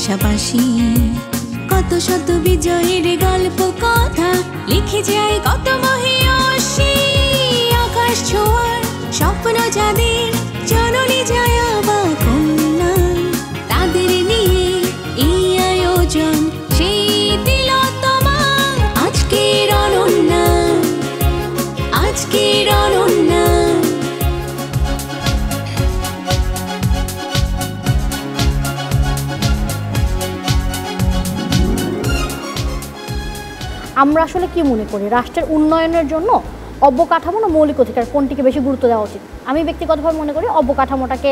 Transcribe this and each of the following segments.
পাশাপাশি কত শত বিজয়ের গল্প কথা লিখে যায় কত মহিয়সী আকাশ ছোঁয়ার স্বপ্ন যাদের জননী জয়া বা কন্যা তাদের নিয়ে এই আয়োজন সেই তিলোত্তমা আজকের অনন্যা আজকের অনন্যা। আমরা আসলে কি মনে করি রাষ্ট্রের উন্নয়নের জন্য অবকাঠামো না মৌলিক অধিকার কোনটিকে বেশি গুরুত্ব দেওয়া উচিত? আমি ব্যক্তিগতভাবে মনে করি অবকাঠামোটাকে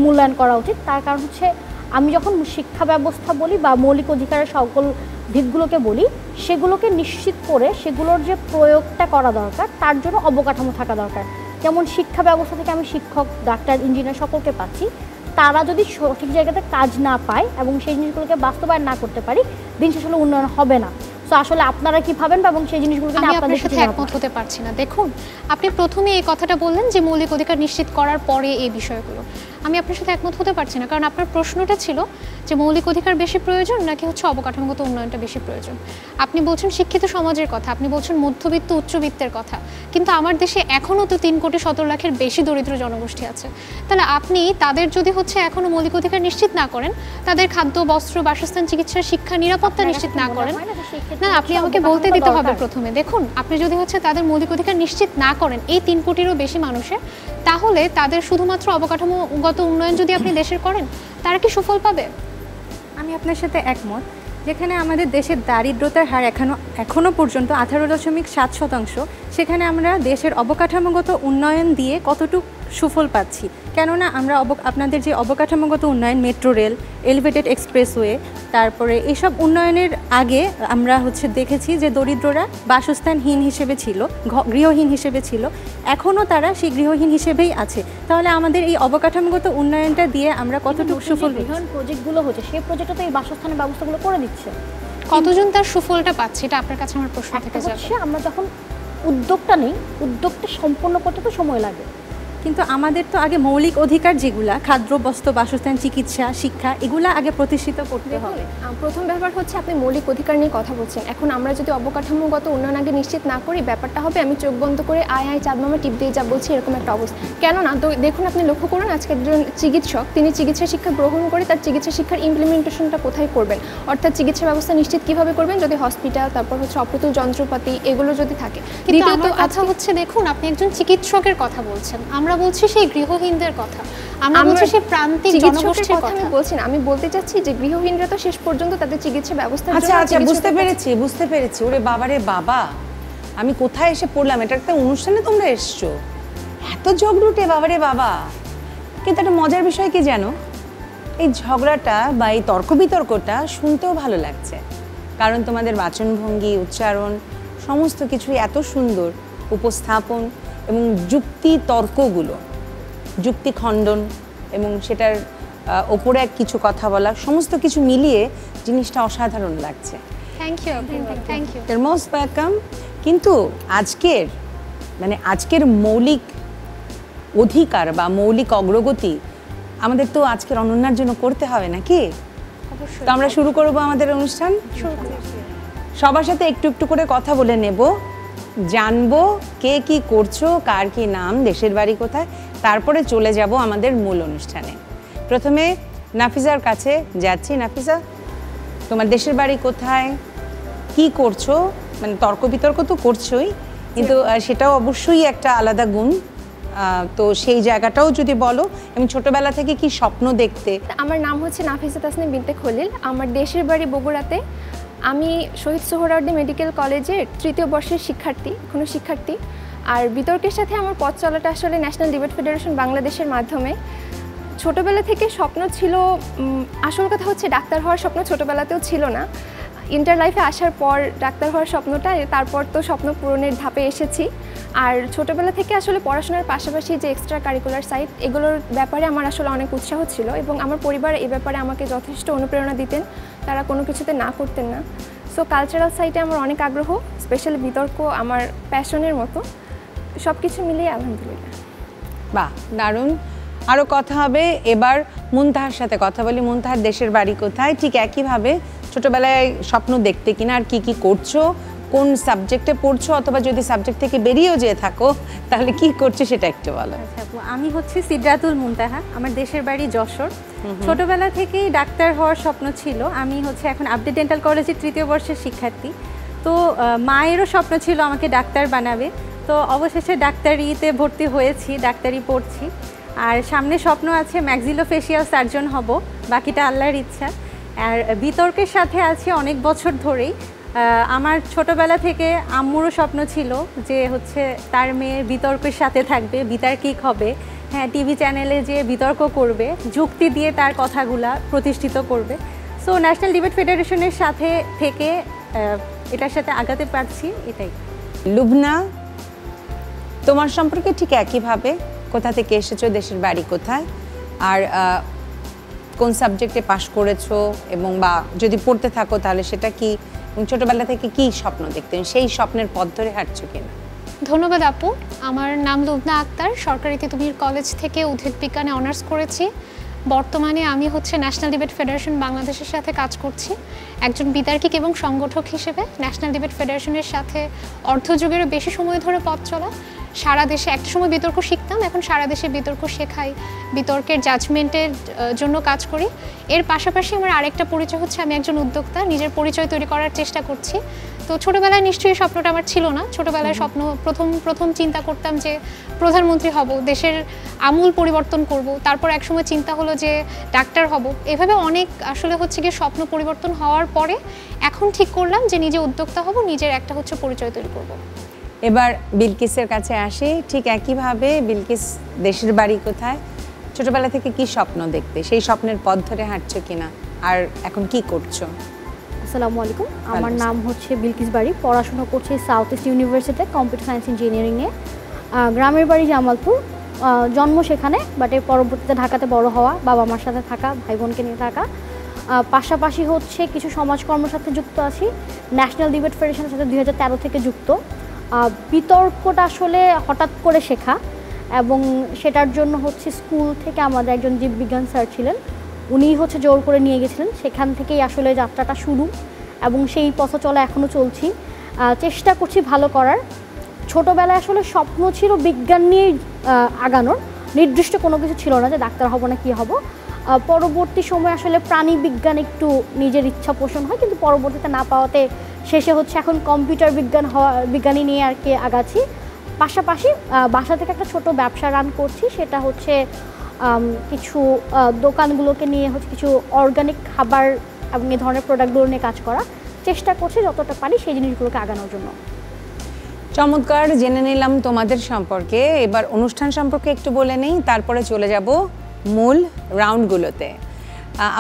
মূল্যায়ন করা উচিত। তার কারণ হচ্ছে আমি যখন শিক্ষা ব্যবস্থা বলি বা মৌলিক অধিকারের সকল দিকগুলোকে বলি সেগুলোকে নিশ্চিত করে সেগুলোর যে প্রয়োগটা করা দরকার তার জন্য অবকাঠামো থাকা দরকার। যেমন শিক্ষা ব্যবস্থা থেকে আমি শিক্ষক ডাক্তার ইঞ্জিনিয়ার সকলকে পাচ্ছি, তারা যদি সঠিক জায়গাতে কাজ না পায় এবং সেই জিনিসগুলোকে বাস্তবায়ন না করতে পারি দিন শেষে উন্নয়ন হবে না। তো আসলে আপনারা কি ভাবেন এবং সেই জিনিসগুলো আমি আপনার সাথে একমত হতে পারছি না। দেখুন, আপনি প্রথমে এই কথাটা বললেন যে মৌলিক অধিকার নিশ্চিত করার পরে এই বিষয়গুলো, আমি আপনার সাথে একমত হতে পারছি না। কারণ আপনার প্রশ্নটা ছিল যে মৌলিক অধিকার বেশি প্রয়োজন নাকি হচ্ছে অবকাঠামোগত উন্নয়নটা বেশি প্রয়োজন। আপনি বলছেন শিক্ষিত সমাজের কথা, আপনি বলছেন মধ্যবিত্ত উচ্চবিত্তের কথা, কিন্তু আমার দেশে এখনও তো 3,17,00,000-এর বেশি দরিদ্র জনগোষ্ঠী আছে। তাহলে আপনি তাদের যদি হচ্ছে এখনও মৌলিক অধিকার নিশ্চিত না করেন, তাদের খাদ্য, বস্ত্র, বাসস্থান, চিকিৎসা, শিক্ষা, নিরাপত্তা নিশ্চিত না করেন, না আপনি আমাকে বলতে দিতে হবে প্রথমে। দেখুন, আপনি যদি হচ্ছে তাদের মৌলিক অধিকার নিশ্চিত না করেন এই 3 কোটিরও বেশি মানুষের, তাহলে তাদের শুধুমাত্র অবকাঠামোগত উন্নয়ন যদি আপনি দেশের করেন তারা কি সুফল পাবে? আমি আপনার সাথে একমত। যেখানে আমাদের দেশের দারিদ্রতার হার এখনো পর্যন্ত 18.7%, সেখানে আমরা দেশের অবকাঠামোগত উন্নয়ন দিয়ে কতটুকু সুফল পাচ্ছি। কেননা আমরা আপনাদের যে অবকাঠামোগত উন্নয়ন, মেট্রো রেল, এলিভেটেড এক্সপ্রেসওয়ে, তারপরে এসব উন্নয়নের আগে আমরা দেখেছি যে দরিদ্ররা বাসস্থানহীন হিসেবে ছিল, গৃহহীন হিসেবে ছিল, এখনও তারা সেই গৃহহীন হিসেবেই আছে। তাহলে আমাদের এই অবকাঠামোগত উন্নয়নটা দিয়ে আমরা কতটুকু সুফল প্রজেক্টগুলো হচ্ছে সেই প্রজেক্টে তো এই বাসস্থানের ব্যবস্থাগুলো করে দিচ্ছে, কতজন তার সুফলটা পাচ্ছে এটা আপনার কাছে আমার প্রশ্ন থেকে যাচ্ছে। আমরা যখন উদ্যোগটা নেই, উদ্যোগটা সম্পন্ন করতে তো সময় লাগে, কিন্তু আমাদের তো আগে মৌলিক অধিকার যেগুলা খাদ্য, বস্ত্র, বাসস্থান, চিকিৎসা, শিক্ষা, এগুলা আগে প্রতিষ্ঠিত করতে হবে। প্রথম ব্যাপার হচ্ছে আপনি মৌলিক অধিকার নিয়ে কথা বলছেন, এখন আমরা যদি অবকাঠামোগত উন্নয়ন আগে নিশ্চিত না করি ব্যাপারটা হবে আমি চোখ বন্ধ করে আয় আয় চাঁদ মামা টিপ দিয়ে যা বলছি এরকম একটা অবস্থা। কেননা তো দেখুন, আপনি লক্ষ্য করুন আজকে একজন চিকিৎসক তিনি চিকিৎসা শিক্ষা গ্রহণ করে তার চিকিৎসা শিক্ষার ইমপ্লিমেন্টেশনটা কোথায় করবেন, অর্থাৎ চিকিৎসা ব্যবস্থা নিশ্চিত কীভাবে করবেন যদি হসপিটাল, তারপর হচ্ছে অপ্রতুল যন্ত্রপাতি এগুলো যদি থাকে। দ্বিতীয়ত কথা হচ্ছে দেখুন, আপনি একজন চিকিৎসকের কথা বলছেন, আমরা বলছি সেই গৃহহীনদের কথা, আমরা বলছি সেই প্রান্তিক জনগোষ্ঠীর কথা। আমি বলছি না, আমি বলতে চাচ্ছি যে গৃহহীনরা তো শেষ পর্যন্ত তাদের চিকিৎসা ব্যবস্থার জন্য আচ্ছা বুঝতে পেরেছি। ওরে বাবারে বাবা, আমি কোথায় এসে পড়লাম? এটা একটা অনুষ্ঠানে তোমরা এসছো, এত ঝগড়ুটে বাবারে বাবা। কিন্তু একটা মজার বিষয় কি জানো, এই ঝগড়াটা বা এই তর্ক বিতর্কটা শুনতেও ভালো লাগছে, কারণ তোমাদের বাচনভঙ্গি, উচ্চারণ সমস্ত কিছুই এত সুন্দর, উপস্থাপন এবং যুক্তি তর্কগুলো, যুক্তি খণ্ডন এবং সেটার ওপরে কিছু কথা বলা, সমস্ত কিছু মিলিয়ে জিনিসটা অসাধারণ লাগছে। Thank you, thank you, your most welcome. কিন্তু আজকের মৌলিক অধিকার বা মৌলিক অগ্রগতি আমাদের তো আজকের অনন্যার জন্য করতে হবে নাকি? তো আমরা শুরু করব আমাদের অনুষ্ঠান। সবার সাথে একটু একটু করে কথা বলে নেব, জানবো কে কি করছো, কার কি নাম, দেশের বাড়ি কোথায়, তারপরে চলে যাব আমাদের মূল অনুষ্ঠানে। প্রথমে নাফিজার কাছে যাচ্ছি। নাফিজা, তোমার দেশের বাড়ি কোথায়, কি করছো? তর্ক বিতর্ক তো করছোই, কিন্তু সেটাও অবশ্যই একটা আলাদা গুণ, তো সেই জায়গাটাও যদি বলো, এবং ছোটবেলা থেকে কি স্বপ্ন দেখতে? আমার নাম হচ্ছে নাফিজা তাসনিম বিনতে খলিল, আমার দেশের বাড়ি বগুড়াতে। আমি শহীদ সোহরাওয়ার্দী মেডিকেল কলেজের 3য় বর্ষের শিক্ষার্থী। আর বিতর্কের সাথে আমার পথ চলাটা আসলে ন্যাশনাল ডিবেট ফেডারেশন বাংলাদেশের মাধ্যমে। ছোটোবেলা থেকে স্বপ্ন ছিল, আসল কথা হচ্ছে ডাক্তার হওয়ার স্বপ্ন ছোটোবেলাতেও ছিল না, ইন্টার লাইফে আসার পর ডাক্তার হওয়ার স্বপ্নটা, তারপর তো স্বপ্ন পূরণের ধাপে এসেছি। আর ছোটোবেলা থেকে আসলে পড়াশোনার পাশাপাশি যে এক্সট্রা কারিকুলার সাইট, এগুলোর ব্যাপারে আমার আসলে অনেক উৎসাহ ছিল এবং আমার পরিবার এই ব্যাপারে আমাকে যথেষ্ট অনুপ্রেরণা দিতেন, তারা কোনো কিছুতে না করতেন না। সো কালচারাল সাইটে আমার অনেক আগ্রহ, স্পেশালি বিতর্ক আমার প্যাশনের মতো, সব কিছু মিলিয়ে আলহামদুলিল্লাহ। বাহ, দারুণ। আরও কথা হবে। এবার মুনতাহার সাথে কথা বলি। মুনতাহার দেশের বাড়ি কোথায়, ঠিক একইভাবে ছোটবেলায় স্বপ্ন দেখতে কিনা, আর কি কি করছো, কোন সাবজেক্টে পড়ছো, অথবা যদি সাবজেক্ট থেকে বেরিয়েও যেয়ে থাকো তাহলে কি করছো সেটা একটু বলো। আচ্ছা আপু, আমি হচ্ছে সিদরাতুল মুনতাহা, আমার দেশের বাড়ি যশোর। ছোটবেলা থেকেই ডাক্তার হওয়ার স্বপ্ন ছিল। আমি হচ্ছে এখন আপডেট ডেন্টাল কলেজের 3য় বর্ষের শিক্ষার্থী। তো মায়েরও স্বপ্ন ছিল আমাকে ডাক্তার বানাবে। তো অবশেষে ডাক্তারিতে ভর্তি হয়েছি, ডাক্তারি পড়ছি। আর সামনে স্বপ্ন আছে ম্যাক্সিলোফেশিয়াল সার্জন হব, বাকিটা আল্লাহর ইচ্ছা। আর বিতর্কের সাথে আছি অনেক বছর ধরেই। আমার ছোটবেলা থেকে আম্মুরও স্বপ্ন ছিল যে হচ্ছে তার মেয়ে বিতর্কের সাথে থাকবে, বিতার্কিক হবে, হ্যাঁ টিভি চ্যানেলে যে বিতর্ক করবে, যুক্তি দিয়ে তার কথাগুলা প্রতিষ্ঠিত করবে। সো ন্যাশনাল ডিবেট ফেডারেশনের সাথে থেকে এটার সাথে আগাতে পারছি, এটাই। লুবনা, তোমার সম্পর্কে ঠিক একইভাবে, কোথা থেকে এসেছো, দেশের বাড়ি কোথায়, আর কোন সাবজেক্টে পাশ করেছো, এবং বা যদি পড়তে থাকো তাহলে সেটা কি, ছোটবেলা থেকে কি স্বপ্ন দেখতেন, সেই স্বপ্নের পথ ধরে হাঁটছো কিনা? ধন্যবাদ আপু। আমার নাম লুবনা আক্তার, সরকারি তিতুমির কলেজ থেকে উদ্ভিদ বিজ্ঞানে অনার্স করেছি। বর্তমানে আমি হচ্ছে ন্যাশনাল ডিবেট ফেডারেশন বাংলাদেশের সাথে কাজ করছি একজন বিতার্কিক এবং সংগঠক হিসেবে। ন্যাশনাল ডিবেট ফেডারেশনের সাথে অর্ধযুগেরও বেশি সময় ধরে পথ চলা। সারা দেশে একটা সময় বিতর্ক শিখতাম, এখন সারা দেশে বিতর্ক শেখাই, বিতর্কের জাজমেন্টের জন্য কাজ করি। এর পাশাপাশি আমার আরেকটা পরিচয় হচ্ছে আমি একজন উদ্যোক্তা, নিজের পরিচয় তৈরি করার চেষ্টা করছি। তো ছোটোবেলায় নিশ্চয়ই স্বপ্নটা আমার ছিল না। ছোটোবেলায় স্বপ্ন প্রথম চিন্তা করতাম যে প্রধানমন্ত্রী হব, দেশের আমূল পরিবর্তন করব। তারপর একসময় চিন্তা হলো যে ডাক্তার হব। এভাবে অনেক আসলে হচ্ছে গিয়ে স্বপ্ন পরিবর্তন হওয়ার পরে এখন ঠিক করলাম যে নিজে উদ্যোক্তা হব, নিজের একটা হচ্ছে পরিচয় তৈরি করব। এবার বিলকিসের কাছে আসি। ঠিক একইভাবে বিলকিস, দেশের বাড়ি কোথায়, ছোটবেলা থেকে কি স্বপ্ন দেখতে, সেই স্বপ্নের পথ ধরে হাঁটছো কিনা, আর এখন কি করছো? আসসালামু আলাইকুম, আমার নাম হচ্ছে বিলকিস বাড়ি, পড়াশোনা করছি সাউথ ইস্ট ইউনিভার্সিটিতে কম্পিউটার সায়েন্স ইঞ্জিনিয়ারিংয়ে। গ্রামের বাড়ি জামালপুর, জন্ম সেখানে, বাট এর পরবর্তীতে ঢাকাতে বড় হওয়া, বাবা মার সাথে থাকা, ভাই বোনকে নিয়ে থাকা। পাশাপাশি হচ্ছে কিছু সমাজকর্মের সাথে যুক্ত আছি। ন্যাশনাল ডিবেট ফেডারেশনের সাথে 2013 থেকে যুক্ত। বিতর্কটা আসলে হঠাৎ করে শেখা, এবং সেটার জন্য হচ্ছে স্কুল থেকে আমাদের একজন জীববিজ্ঞান স্যার ছিলেন, উনি হচ্ছে জোর করে নিয়ে গেছিলেন। সেখান থেকেই আসলে যাত্রাটা শুরু, এবং সেই পথে চলা এখনও চলছি। চেষ্টা করছি ভালো করার। ছোটোবেলায় আসলে স্বপ্ন ছিল বিজ্ঞান নিয়ে আগানোর, নির্দিষ্ট কোনো কিছু ছিল না যে ডাক্তার হব না কি হব। পরবর্তী সময় আসলে প্রাণী বিজ্ঞান একটু নিজের ইচ্ছা পোষণ হয়, কিন্তু পরবর্তীতে না পাওয়াতে শেষে হচ্ছে এখন কম্পিউটার বিজ্ঞানী নিয়ে আর কি আগাচ্ছি। পাশাপাশি বাসা থেকে একটা ছোট ব্যবসা রান করছি, সেটা হচ্ছে কিছু দোকানগুলোকে নিয়ে হচ্ছে কিছু অর্গানিক খাবার এবং এই ধরনের প্রোডাক্টগুলো নিয়ে কাজ করা। চেষ্টা করছি যতটা পারি সেই জিনিসগুলোকে আগানোর জন্য। চমৎকার, জেনে নিলাম তোমাদের সম্পর্কে। এবার অনুষ্ঠান সম্পর্কে একটু বলে নেই, তারপরে চলে যাব মূল রাউন্ডগুলোতে।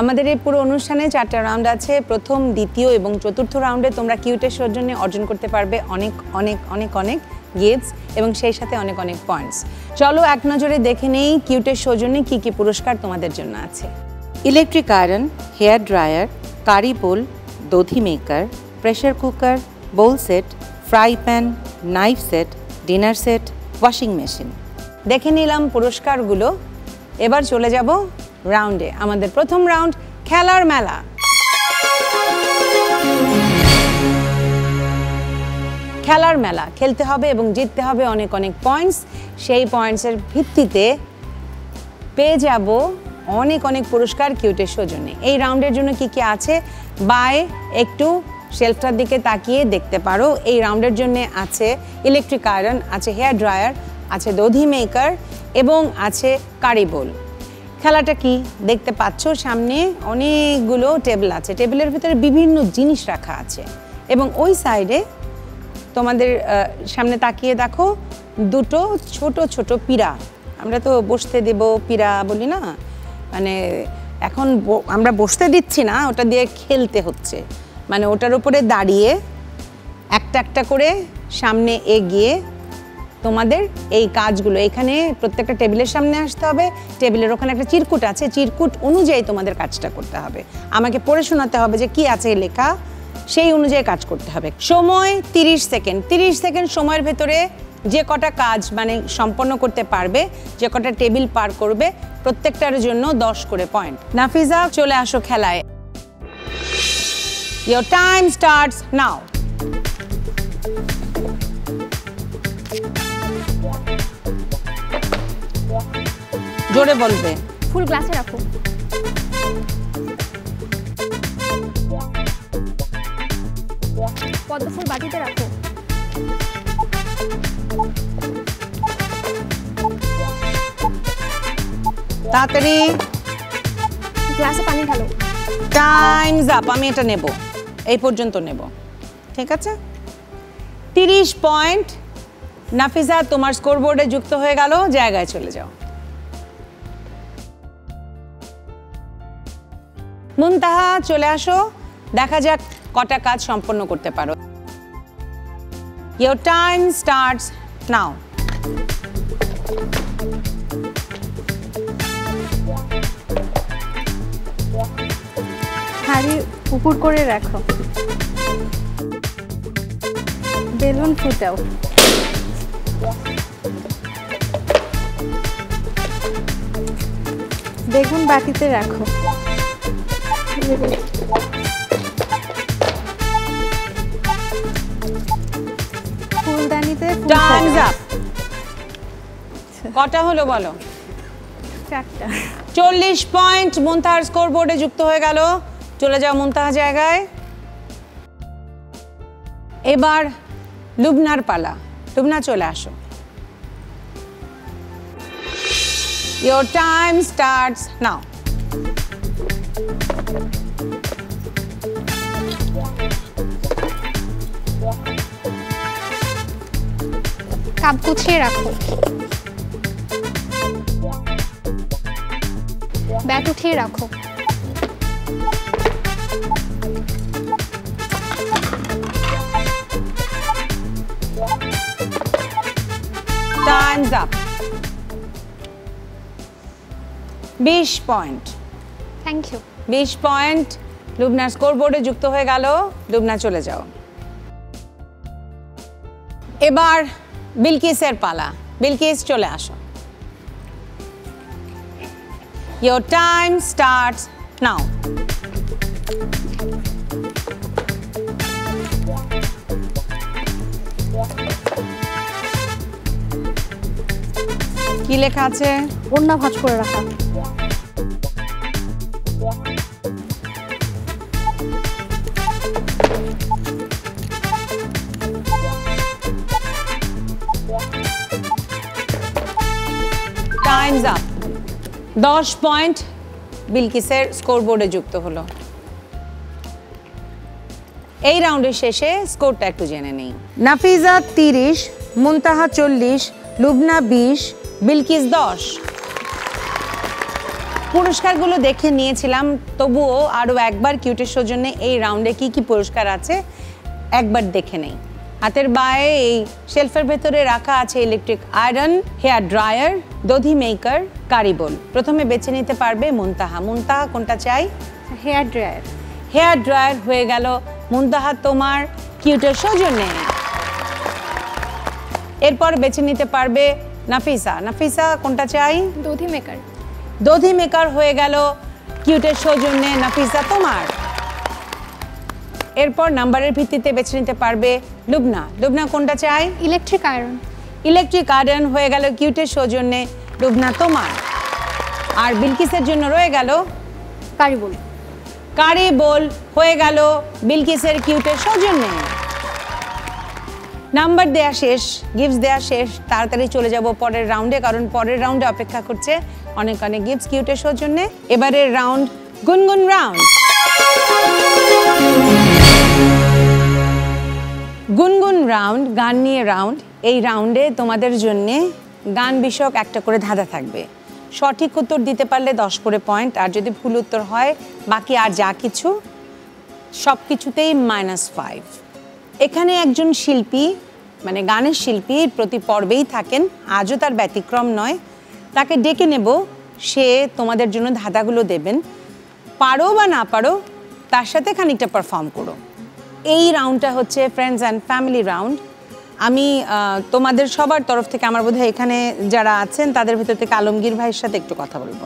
আমাদের এই পুরো অনুষ্ঠানে 4টা রাউন্ড আছে। প্রথম, দ্বিতীয় এবং চতুর্থ রাউন্ডে তোমরা কিউটের সৌজন্যে অর্জন করতে পারবে অনেক অনেক অনেক অনেক গিফটস এবং সেই সাথে অনেক অনেক পয়েন্টস। চলো এক নজরে দেখে নেই কিউটের সৌজন্যে কী কী পুরস্কার তোমাদের জন্য আছে। Electric iron, hair dryer, curry bowl, দধি maker, pressure cooker, bowl set, fry pan, knife set, dinner set, washing machine. দেখে নিলাম পুরস্কারগুলো। এবার চলে যাব রাউন্ডে। আমাদের প্রথম রাউন্ড, খেলার মেলা। খেলার মেলা খেলতে হবে এবং জিততে হবে অনেক অনেক পয়েন্টস। সেই পয়েন্টসের ভিত্তিতে পেয়ে যাব অনেক অনেক পুরস্কার কিউটের সৌজন্যে। এই রাউন্ডের জন্য কি কি আছে, একটু শেলফটার দিকে তাকিয়ে দেখতে পারো। এই রাউন্ডের জন্য আছে ইলেকট্রিক আয়রন, আছে হেয়ার ড্রায়ার, আছে দধি মেকার এবং আছে কারি বোল। খেলাটা কি দেখতে পাচ্ছ, সামনে অনেকগুলো টেবিল আছে, টেবিলের ভিতরে বিভিন্ন জিনিস রাখা আছে, এবং ওই সাইডে তোমাদের সামনে তাকিয়ে দেখো দুটো ছোট ছোট পিঁড়া। আমরা তো বসতে দেব পিঁড়া বলি না, মানে এখন আমরা বসতে দিচ্ছি না, ওটা দিয়ে খেলতে হচ্ছে। মানে ওটার উপরে দাঁড়িয়ে একটা একটা করে সামনে এগিয়ে তোমাদের এই কাজগুলো, এখানে প্রত্যেকটা টেবিলের সামনে আসতে হবে। টেবিলের ওখানে একটা চিরকুট আছে, চিরকুট অনুযায়ী তোমাদের কাজটা করতে হবে। আমাকে পড়ে শোনাতে হবে যে কি আছে লেখা, সেই অনুযায়ী কাজ করতে হবে। সময় 30 সেকেন্ড। 30 সেকেন্ড সময়ের ভেতরে যে কটা কাজ মানে সম্পন্ন করতে পারবে, যে কটা টেবিল পার করবে, প্রত্যেকটার জন্য 10 করে পয়েন্ট। নাফিজা চলে আসো খেলায়। Your time starts now. জোরে বলবে। ফুল গ্লাসে রাখো। পদ্ম ফুল বাটিতে রাখো। তাড়াতাড়ি। গ্লাসে পানি ঢালো। Times up. আমি এটা নেব, এই পর্যন্ত নেব, ঠিক আছে? 30 পয়েন্ট। নাফিজা তোমার স্কোরবোর্ডে যুক্ত হয়ে গেল, জায়গায় চলে যাও। মুনতাহা চলে আসো, দেখা যাক কটা কাজ সম্পন্ন করতে পারো। Your time starts now. হাঁড়ি উপর করে রাখো। বেলুন ফুটাও। বেগুন বাটিতে রাখো। ফুলদানিতে ফুল Time's সাজাও। up. কটা হলো বলো? 4টা। 40 পয়েন্ট মুনতাহার স্কোরবোর্ডে যুক্ত হয়ে গেল। চলে যাও মুনতাহা জায়গায়। এবার লুবনার পালা। লুবনা চলে আসো। Your time starts now. Cup গুছিয়ে রাখো। ব্যাট উঠিয়ে রাখো। Time's up. 20 point. Thank you. 20 point লুবনার স্কোরবোর্ডে যুক্ত হয়ে গেল। লুবনা চলে যাও। এবার বিলকিসের পালা। বিলকিস চলে আসো। Your time starts now. কি লেখা আছে? ওড়না ভাঁজ করে রাখা। Times up. 10 পয়েন্ট বিলকিসের স্কোরবোর্ডে যুক্ত হলো। এই রাউন্ডের শেষে স্কোরটা একটু জেনে নেই। নাফিজা 30, মুনতাহা 40, লুবনা 20, বিলকিস 10। পুরস্কারগুলো দেখে নিয়েছিলাম, তবুও আরও একবার কিউটের সৌজন্যে এই রাউন্ডে কি কি পুরস্কার আছে একবার দেখে নেই। হাতের বায়ে এই শেলফের ভেতরে রাখা আছে ইলেকট্রিক আয়রন, হেয়ার ড্রায়ার, দধি মেকার, কারিবোল। প্রথমে বেছে নিতে পারবে মুনতাহা। মুনতাহা কোনটা চাই? Hair dryer. হেয়ার ড্রায়ার হয়ে গেল মুনতাহা তোমার কিউটের সৌজন্যে। এরপর বেছে নিতে পারবে নাফিসা। নাফিসা কোনটা চাই? দধি মেকার। দধি মেকার হয়ে গেল কিউটের সৌজন্যে নাফিসা তোমার। এরপর নাম্বারের ভিত্তিতে বেছে নিতে পারবে লুবনা। লুবনা কোনটা চাই? Electric iron. ইলেকট্রিক আয়রন হয়ে গেল কিউটের সৌজন্যে লুবনা তোমার। আর বিলকিসের জন্য রয়ে গেল কারিবোল। কারিবোল হয়ে গেল বিলকিসের কিউটের সৌজন্যে। নাম্বার দেয়া শেষ, গিফটস দেয়া শেষ। তাড়াতাড়ি চলে যাব পরের রাউন্ডে, কারণ পরের রাউন্ডে অপেক্ষা করছে অনেক অনেক গিফটস কিউটের সৌজন্যে। এবারের রাউন্ড গুনগুন রাউন্ড। গুনগুন রাউন্ড, গান নিয়ে রাউন্ড। এই রাউন্ডে তোমাদের জন্যে গান বিষয়ক একটা করে ধাঁধা থাকবে। সঠিক উত্তর দিতে পারলে 10 করে পয়েন্ট, আর যদি ভুল উত্তর হয় বাকি আর যা কিছু সব কিছুতেই -5। এখানে একজন শিল্পী, মানে গানের শিল্পী প্রতি পর্বেই থাকেন, আজও তার ব্যতিক্রম নয়। তাকে ডেকে নেব, সে তোমাদের জন্য ধাঁধাগুলো দেবেন। পারো বা না পারো তার সাথে খানিকটা পারফর্ম করো। এই রাউন্ডটা হচ্ছে ফ্রেন্ডস অ্যান্ড ফ্যামিলি রাউন্ড। আমি তোমাদের সবার তরফ থেকে আমার বোধহয় এখানে যারা আছেন তাদের ভিতর থেকে আলমগীর ভাইয়ের সাথে একটু কথা বলবো।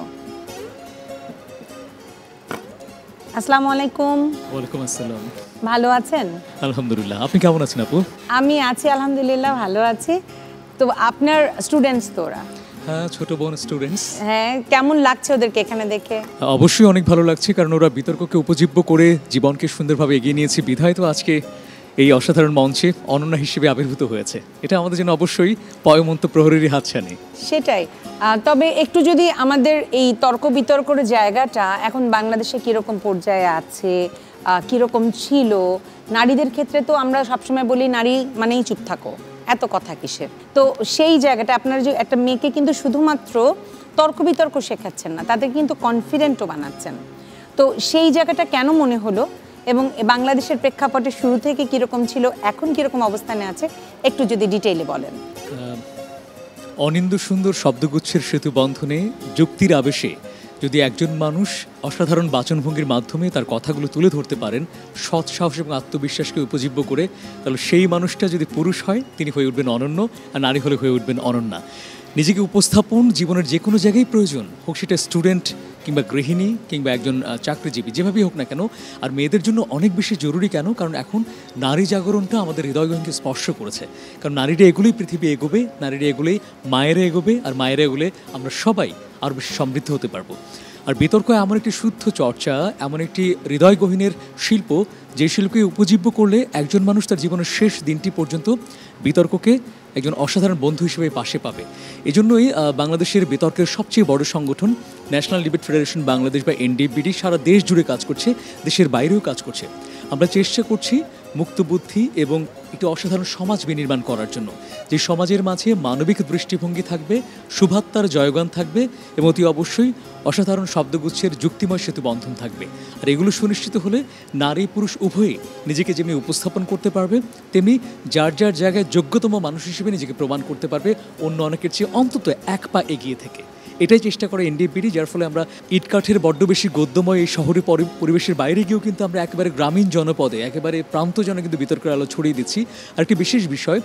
আসসালামু আলাইকুম। ওয়ালাইকুম আসসালাম। ভালো আছেন? আলহামদুলিল্লাহ, আপনি কেমন আছেন আপু? আমি আছি আলহামদুলিল্লাহ, ভালো আছি। তো আপনার স্টুডেন্টস তো ওরা? হ্যাঁ, ছোট বোন স্টুডেন্টস। হ্যাঁ, কেমন লাগছে ওদেরকে এখানে দেখে? অবশ্যই অনেক ভালো লাগছে, কারণ ওরা বিতর্ককে উপজীব্য করে জীবনকে সুন্দরভাবে এগিয়ে নিয়েছে বিধায় তো আজকে এই অসাধারণ মঞ্চে অনন্যা হিসেবে আবির্ভূত হয়েছে। এটা আমাদের জন্য অবশ্যই পয়মন্ত প্রহরীর হাতছানি। সেটাই। তবে একটু যদি আমাদের এই তর্ক বিতর্কের জায়গাটা এখন বাংলাদেশে কীরকম পর্যায়ে আছে, কীরকম ছিল, নারীদের ক্ষেত্রে তো আমরা সবসময় বলি নারী মানেই চুপ থাকো, এত কথা কিসের। তো সেই জায়গাটা আপনারা যে একটা মেয়েকে কিন্তু শুধুমাত্র তর্ক বিতর্ক শেখাচ্ছেন না, তাদের কিন্তু কনফিডেন্টও বানাচ্ছেন। তো সেই জায়গাটা কেন মনে হলো এবং বাংলাদেশের প্রেক্ষাপটে শুরু থেকে কীরকম ছিল, এখন কীরকম অবস্থানে আছে, একটু যদি ডিটেইলে বলেন। অনিন্দ্য সুন্দর শব্দগুচ্ছের সেতু বন্ধনে যুক্তির আবেশে যদি একজন মানুষ অসাধারণ বাচনভঙ্গির মাধ্যমে তার কথাগুলো তুলে ধরতে পারেন সৎ সাহস এবং আত্মবিশ্বাসকে উপজীব্য করে, তাহলে সেই মানুষটা যদি পুরুষ হয় তিনি হয়ে উঠবেন অনন্য, আর নারী হলে হয়ে উঠবেন অনন্যা। নিজেকে উপস্থাপন জীবনের যে কোনো জায়গায় প্রয়োজন, হোক সেটা স্টুডেন্ট কিংবা গৃহিণী কিংবা একজন চাকরিজীবী, যেভাবেই হোক না কেন। আর মেয়েদের জন্য অনেক বেশি জরুরি কেন, কারণ এখন নারী জাগরণটা আমাদের হৃদয়গণকে স্পর্শ করেছে। কারণ নারীরা এগুলোই পৃথিবী এগোবে, নারীরা এগুলোই মায়েরা এগোবে, আর মায়েরা এগুলে আমরা সবাই আরও বেশি সমৃদ্ধ হতে পারবো। আর বিতর্ক এমন একটি শুদ্ধ চর্চা, এমন একটি হৃদয়গহীনের শিল্প, যে শিল্পকে উপজীব্য করলে একজন মানুষ তার জীবনের শেষ দিনটি পর্যন্ত বিতর্ককে একজন অসাধারণ বন্ধু হিসেবে পাশে পাবে। এজন্যই বাংলাদেশের বিতর্কের সবচেয়ে বড় সংগঠন ন্যাশনাল ডিবেট ফেডারেশন বাংলাদেশ বা এনডিএফবিডি সারা দেশ জুড়ে কাজ করছে, দেশের বাইরেও কাজ করছে। আমরা চেষ্টা করছি মুক্ত বুদ্ধি এবং একটি অসাধারণ সমাজ বিনির্মাণ করার জন্য, যে সমাজের মাঝে মানবিক দৃষ্টিভঙ্গি থাকবে, শুভাত্মার জয়গান থাকবে এবং অতি অবশ্যই অসাধারণ শব্দগুচ্ছের যুক্তিময় সেতু বন্ধন থাকবে। আর এগুলো সুনিশ্চিত হলে নারী পুরুষ উভয়ই নিজেকে যেমনি উপস্থাপন করতে পারবে, তেমনি যার যার জায়গায় যোগ্যতম মানুষ হিসেবে নিজেকে প্রমাণ করতে পারবে অন্য অনেকের চেয়ে অন্তত এক পা এগিয়ে থেকে। এটাই চেষ্টা করে এনডিএফবিডি, যার ফলে আমরা ইটকাঠের বড্ড বেশি গদ্যময় এই শহরে পরিবেশের বাইরে গিয়েও কিন্তু আমরা একেবারে গ্রামীণ জনপদে, একেবারে প্রান্তজনে কিন্তু বিতর্কের আলো ছড়িয়ে দিচ্ছি। আর একটি বিশেষ বিষয়,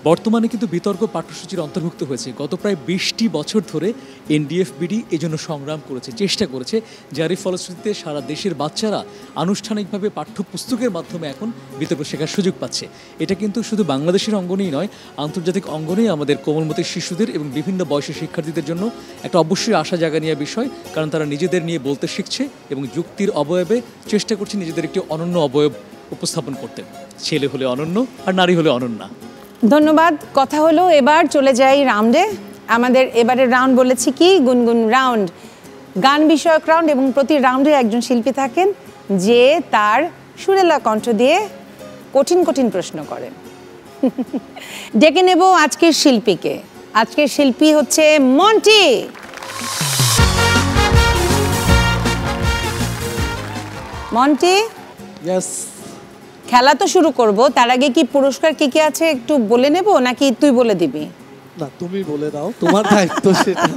বর্তমানে কিন্তু বিতর্ক পাঠ্যসূচির অন্তর্ভুক্ত হয়েছে। গত প্রায় 20টি বছর ধরে এনডিএফবিডি এজন্য সংগ্রাম করেছে, চেষ্টা করেছে, যারই ফলশ্রুতিতে সারা দেশের বাচ্চারা আনুষ্ঠানিকভাবে পাঠ্যপুস্তকের মাধ্যমে এখন বিতর্ক শেখার সুযোগ পাচ্ছে। এটা কিন্তু শুধু বাংলাদেশের অঙ্গনেই নয়, আন্তর্জাতিক অঙ্গনেই আমাদের কোমলমতি শিশুদের এবং বিভিন্ন বয়সের শিক্ষার্থীদের জন্য একটা অবশ্যই আশা জাগানিয়া বিষয়, কারণ তারা নিজেদের নিয়ে বলতে শিখছে এবং যুক্তির অবয়বে চেষ্টা করছে নিজেদের একটি অনন্য অবয়ব উপস্থাপন করতে। ছেলে হলে অনন্য আর নারী হলে অনন্যা। ধন্যবাদ। কথা হলো, এবার চলে যাই রাউন্ডে। আমাদের এবারের রাউন্ড বলেছি কি গুনগুন রাউন্ড, গান বিষয়ক রাউন্ড, এবং প্রতি রাউন্ডে একজন শিল্পী থাকেন যে তার সুরেলা কণ্ঠ দিয়ে কঠিন কঠিন প্রশ্ন করেন। ডেকে নেব আজকের শিল্পীকে। আজকের শিল্পী হচ্ছে মন্টি। মন্টি, ইয়েস, খেলা তো শুরু করব, তার আগে কি পুরস্কার কি কি আছে একটু বলে নেব নাকি তুই বলে দিবি? না, তুমি বলে দাও, তোমার দায়িত্ব সেটা,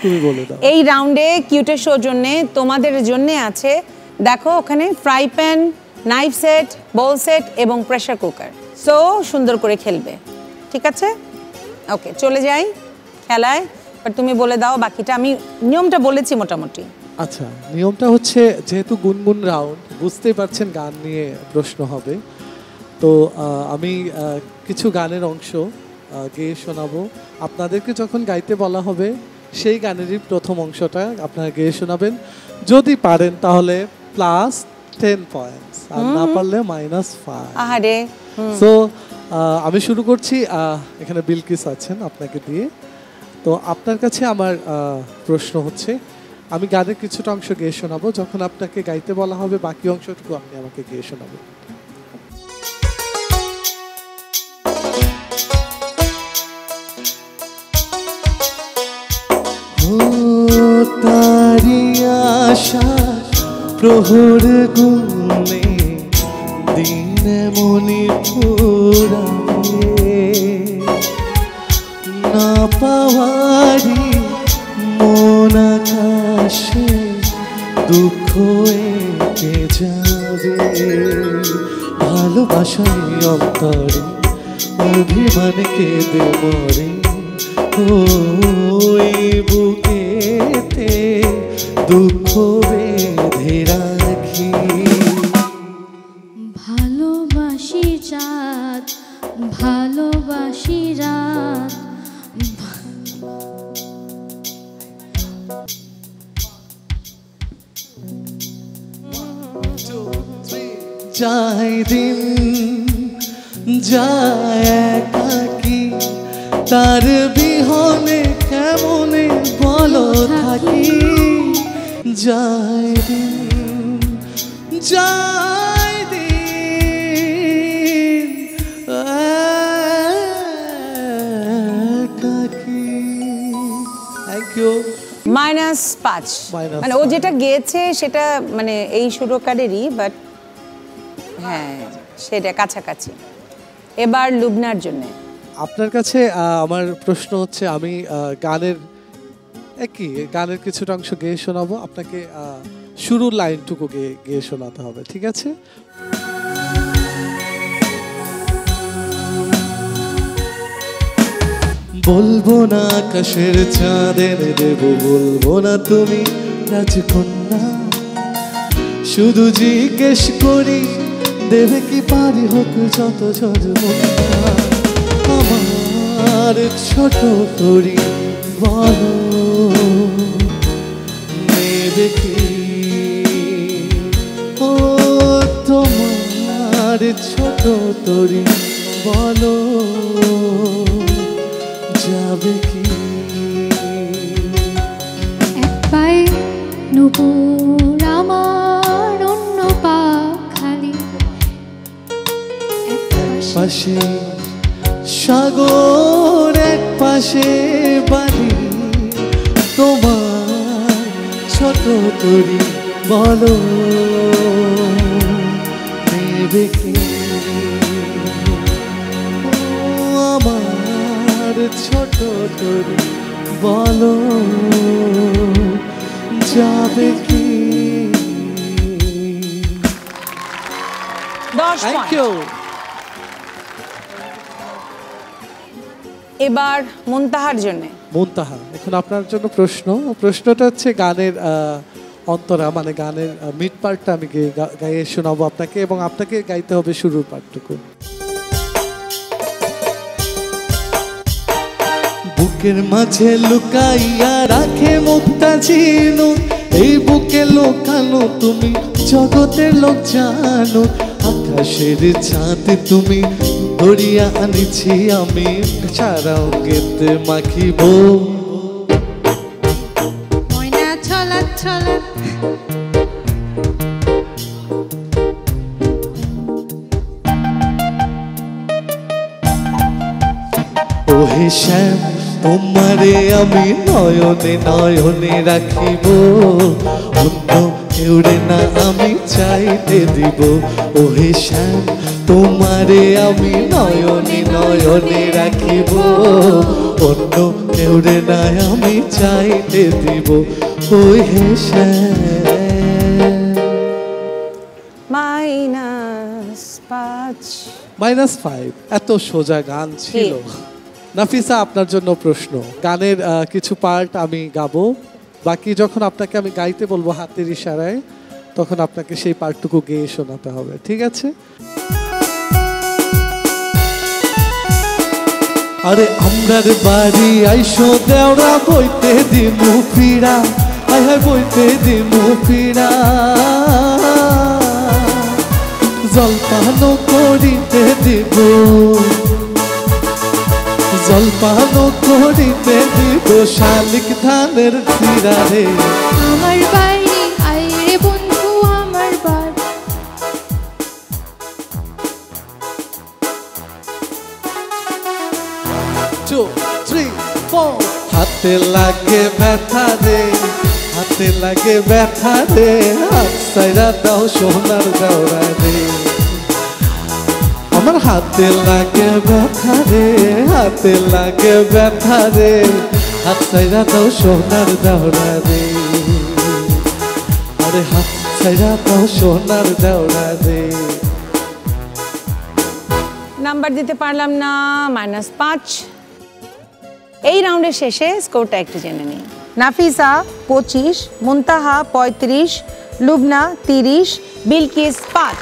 তুমি বলে দাও। এই রাউন্ডে কিউটের শো জন্য তোমাদের জন্য আছে, দেখো ওখানে fry pan, knife set, bowl set এবং প্রেসার কুকার। সো সুন্দর করে খেলবে, ঠিক আছে? ওকে, চলে যাই খেলায়। বাট তুমি বলে দাও বাকিটা, আমি নিয়মটা বলেছি মোটামুটি। আচ্ছা, নিয়মটা হচ্ছে যেহেতু গুনগুন রাউন্ড, বুঝতেই পারছেন গান নিয়ে প্রশ্ন হবে। তো আমি কিছু গানের অংশ গেয়ে শোনাবো। আপনাদেরকে যখন গাইতে বলা হবে সেই গানেরই প্রথম অংশটা আপনারা গেয়ে শোনাবেন। যদি পারেন তাহলে +10 পয়েন্টস, আর না পারলে -5। আহারে। সো আমি শুরু করছি। এখানে বিলকিস আছেন আপনাকে দিয়ে। তো আপনার কাছে আমার প্রশ্ন হচ্ছে, আমি গানের কিছুটা অংশ গেয়ে শোনাবো, যখন আপনাকে গাইতে বলা হবে বাকি অংশটুকু আপনি আমাকে গেয়ে শোনাবেন। তারি আশা প্রহর গুনে দিন মনি পুরাবে, না পাওয়ারি মন আকাশে দুঃখ এঁকে যাবে। ভালোবাসায় অন্তরে অভিমান কেঁদে মরে ওই বুকেতে দুঃখ বেঁধে রাখি। ভালোবাসি রাত, ভালোবাসি রাত, যায় দিন যায় একাকি, তার বিহনে কেমনে বলো থাকি। যায় দিন যায় দিন একাকি। Thank you. -5 -5 মানে ও যেটা গেয়েছে সেটা মানে এই সুরকারেরই, বাট হ্যাঁ সেটা কাছাকাছি। এবার লুবনার জন্য আপনার কাছে আমার প্রশ্ন হচ্ছে, আমি গানের কিছুটা অংশ গেয়ে শোনাবো আপনাকে, শুরুর লাইনটুকু গেয়ে শোনাতে হবে, ঠিক আছে? বলবো না আকাশের চাঁদের দেব, বলবো না তুমি রাজকন্যা, শুধু জিজ্ঞেস করি দেবে কি পারি হোক যত ঝড়। আমার ছোট করি বলো নেবে কি, ও তোমার ছোট তরি বলো যাবে কি। এক পায়ে নূপুর আমার অন্য পা খালি, এক পাশে সাগর এক পাশে বাড়ি, তোমার ছোট তরি বলো নেবে কি, আমার ছোট তরি বলো যাবে কি। 10 থ্যাংক পয়েন্ট। ইউ। এবার মুনতাহার জন্য। মুনতাহা, এখন আপনার জন্য প্রশ্নটা হচ্ছে গানের অন্তরা, মানে গানের মিড পার্টটা আমি গাইয়ে শোনাবো আপনাকে, এবং আপনাকে গাইতে হবে শুরুর পার্টটুকু। বুকের মাঝে লুকাইয়া রাখে মুক্তা ঝিনু, এই বুকে লোকানো তুমি জগতের লোক জানো, আকাশের চাঁদ তুমি ধরিয়া আনিছি আমি, ছাড়াও গেতে মাখিব ময়না ছলা ছলা। ওহে শ্যাম তোমারে আমি নয়নে নয়নে রাখিব, অন্য কেউরে না আমি চাইতে দিব। ওহে শ্যাম তোমারে আমি নয়নে নয়নে রাখিব, অন্য কেউরে না আমি চাইতে দিব। ওহে শ্যাম। -5 এত সোজা গান ছিল। নাফিসা, আপনার জন্য প্রশ্ন। গানের কিছু পার্ট আমি গাবো, বাকি যখন আপনাকে আমি গাইতে বলবো হাতের ইশারায়, তখন আপনাকে সেই পার্টটুকু গেয়ে শোনাতে হবে, ঠিক আছে? আরে আমরার বাড়ি আইসো দেওরা বইতে দিমু ফিরা, আয় হায় বইতে দিমু ফিরা, জলপানো করিতে দিব, জলপানো করিতে দিব শালিক ধানের চিরা রে। আমার বাড়ি আয় রে বন্ধু আমার বাড়ি। 2, 3, 4 হাতে লাগে ব্যথা রে, হাতে লাগে ব্যথা রে, হাত সাইরা দাও সোনার দাওরা রে। আমার হাতে লাগে ব্যথা রে, হাতে লাগে ব্যথা রে, হাত সাইরা দাও সোনার দাওরা রে। আরে হাত সাইরা দাও সোনার দাওরা রে। নাম্বার দিতে পারলাম না, -5। এই রাউন্ডের শেষে স্কোরটা একটু জেনে নিই। নাফিসা 25, মুনতাহা 35, লুবনা 30, বিলকিস 5।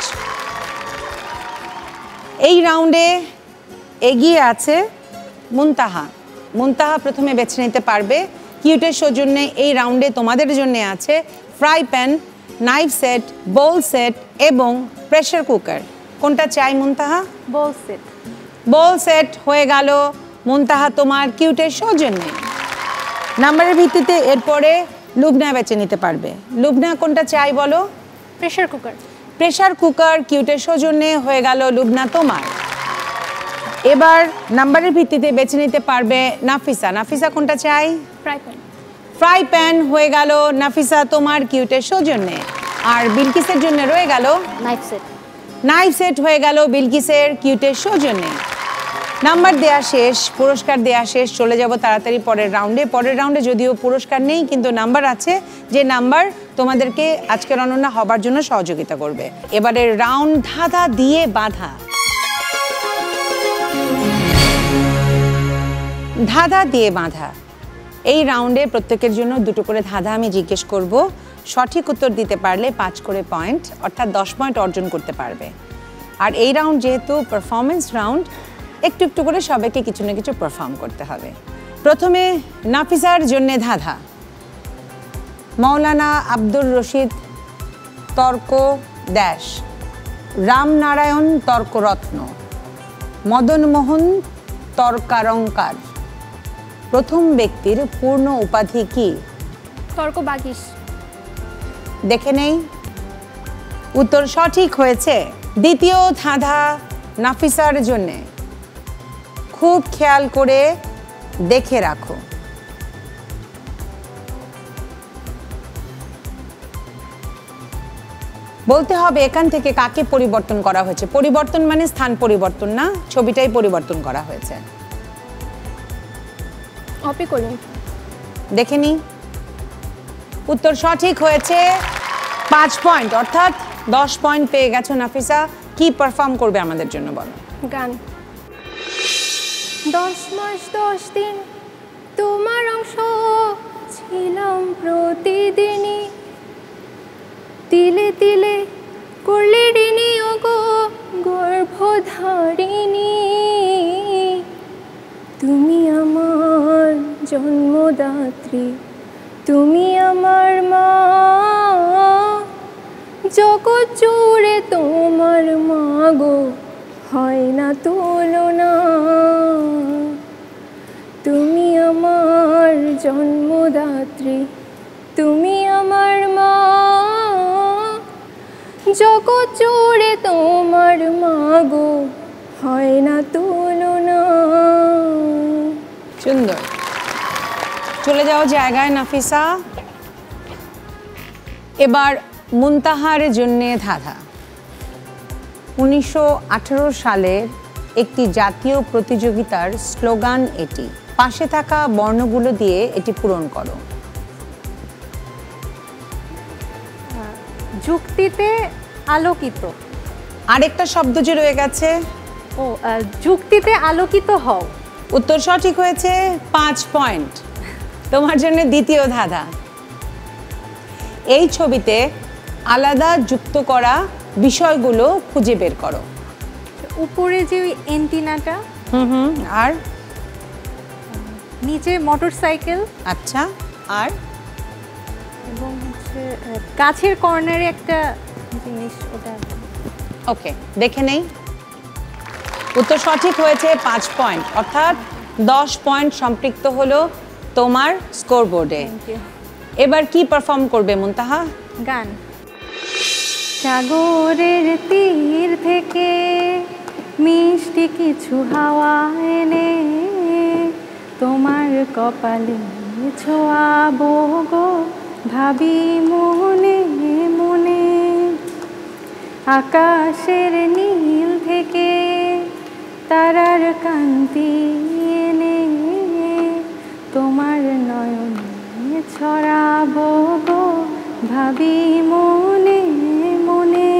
এই রাউন্ডে এগিয়ে আছে মুনতাহা। মুনতাহা প্রথমে বেছে নিতে পারবে। কিউটের সৌজন্যে এই রাউন্ডে তোমাদের জন্য আছে fry pan, knife set, bowl set এবং প্রেসার কুকার। কোনটা চাই মুনতাহা? Bowl set. বোল সেট হয়ে গেল মুনতাহা তোমার কিউটের সৌজন্যে। নাম্বারের ভিত্তিতে এরপরে লুবনা বেছে নিতে পারবে। লুবনা কোনটা চাই বলো? Pressure cooker. প্রেসার কুকার কিউটের সৌজন্যে হয়ে গেল লুবনা তোমার। এবার নাম্বারের ভিত্তিতে বেছে নিতে পারবে নাফিসা। নাফিসা কোনটা চাই? Fry pan. ফ্রাই প্যান হয়ে গেল নাফিসা তোমার কিউটের সৌজন্যে। আর বিলকিসের জন্য রয়ে গেল নাইফ সেট। নাইফ সেট হয়ে গেল বিলকিসের কিউটের সৌজন্যে। নাম্বার দেয়া শেষ, পুরস্কার দেয়া শেষ। চলে যাব তাড়াতাড়ি পরের রাউন্ডে। পরের রাউন্ডে যদিও পুরস্কার নেই, কিন্তু নাম্বার আছে, যে নাম্বার তোমাদেরকে আজকের অনন্যা হবার জন্য সহযোগিতা করবে। এবারের রাউন্ড ধাঁধা দিয়ে বাঁধা। ধাঁধা দিয়ে বাঁধা। এই রাউন্ডে প্রত্যেকের জন্য দুটো করে ধাঁধা আমি জিজ্ঞেস করব। সঠিক উত্তর দিতে পারলে 5 করে পয়েন্ট, অর্থাৎ 10 পয়েন্ট অর্জন করতে পারবে। আর এই রাউন্ড যেহেতু পারফরমেন্স রাউন্ড, একটু একটু করে সবাইকে কিছু না কিছু পারফর্ম করতে হবে। প্রথমে নাফিসার জন্য ধাঁধা। মৌলানা আব্দুর রশিদ তর্ক ড্যাশ, রামনারায়ণ তর্করত্ন, মদনমোহন তর্কারঙ্কার। প্রথম ব্যক্তির পূর্ণ উপাধি কি? তর্ক বাগিস। দেখে নেই। উত্তর সঠিক হয়েছে। দ্বিতীয় ধাঁধা নাফিসার জন্যে। খুব খেয়াল করে দেখে রাখো। বলতে হবে এখান থেকে কাকে পরিবর্তন করা হয়েছে। পরিবর্তন মানে স্থান পরিবর্তন না, ছবিটাই পরিবর্তন করা হয়েছে। অপি করিম। দেখে নি। উত্তর সঠিক হয়েছে। 5 পয়েন্ট, অর্থাৎ 10 পয়েন্ট পেয়ে গেছো নাফিসা। কি পারফর্ম করবে আমাদের জন্য বলো? গান। 10 মাস 10 দিন তোমার অংশ ছিলাম প্রতিদিনই, তিলে তিলে করলে ঋণী ওগো গর্ভধারিণী। তুমি আমার জন্মদাত্রী, তুমি আমার মা, জগৎ জুড়ে তোমার মা গো হয় না তুলনা। তুমি আমার জন্মদাত্রী, তুমি আমার মা, জগৎ জুড়ে তোমার মা গো হয় না তুলনা। সুন্দর। চলে যাও জায়গায় নাফিসা। এবার মুনতাহার জন্য ধাঁধা। 1918 সালের একটি জাতীয় প্রতিযোগিতার স্লোগান এটি। পাশে থাকা বর্ণগুলো দিয়ে এটি পূরণ করো। যুক্তিতে আলোকিত। আরেকটা শব্দ যে রয়ে গেছে। ও, যুক্তিতে আলোকিত হও। উত্তর সঠিক হয়েছে। 5 পয়েন্ট তোমার জন্য। দ্বিতীয় ধাঁধা। এই ছবিতে আলাদা যুক্ত করা বিষয়গুলো খুঁজে বের করো। উপরে যে ওই এন্টিনাটা, আর নিচে মোটরসাইকেল, আচ্ছা, আর এবং হচ্ছে গাছের কর্নারে একটা জিনিস, ওটা। ওকে, দেখে নেই। উত্তর সঠিক হয়েছে। 5 পয়েন্ট, অর্থাৎ 10 পয়েন্ট সম্পৃক্ত হলো তোমার স্কোরবোর্ডে। এবার কি পারফর্ম করবে মুনতাহা? গান। সাগরের তীর থেকে মিষ্টি কিছু হাওয়া এনে তোমার কপালে ছোঁয়াবো গো, ভাবি মনে মনে। আকাশের নীল থেকে তারার কান্তি এনে তোমার নয়নে ছড়াবো গো, ভাবি মনে মনে।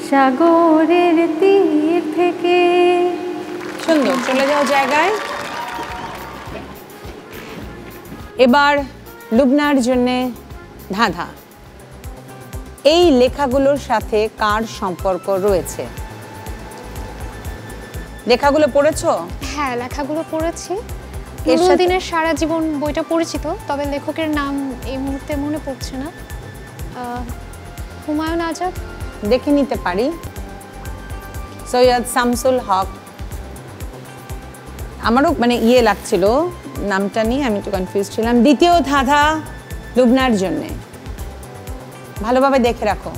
সাগরের তীর থেকে সুন্দর, চলে যাও জায়গায়। এবার লুবনার জন্য ধাঁধা। এই লেখাগুলোর সাথে কার সম্পর্ক রয়েছে? লেখাগুলো পড়েছো? হ্যাঁ, লেখাগুলো পড়েছি। এর সাথে- দিনের সারা জীবন বইটা পরিচিত, তবে লেখকের নাম এই মুহূর্তে মনে পড়ছে না। হুমায়ুন আজাদ। দেখে নিতে পারি। সৈয়দ শামসুল হক। আমারও মানে ইয়ে লাগছিল নামটা নিয়ে, আমি একটু কনফিউজ ছিলাম। দ্বিতীয় ধাঁধা লুবনার জন্যে, ভালোভাবে দেখে রাখো।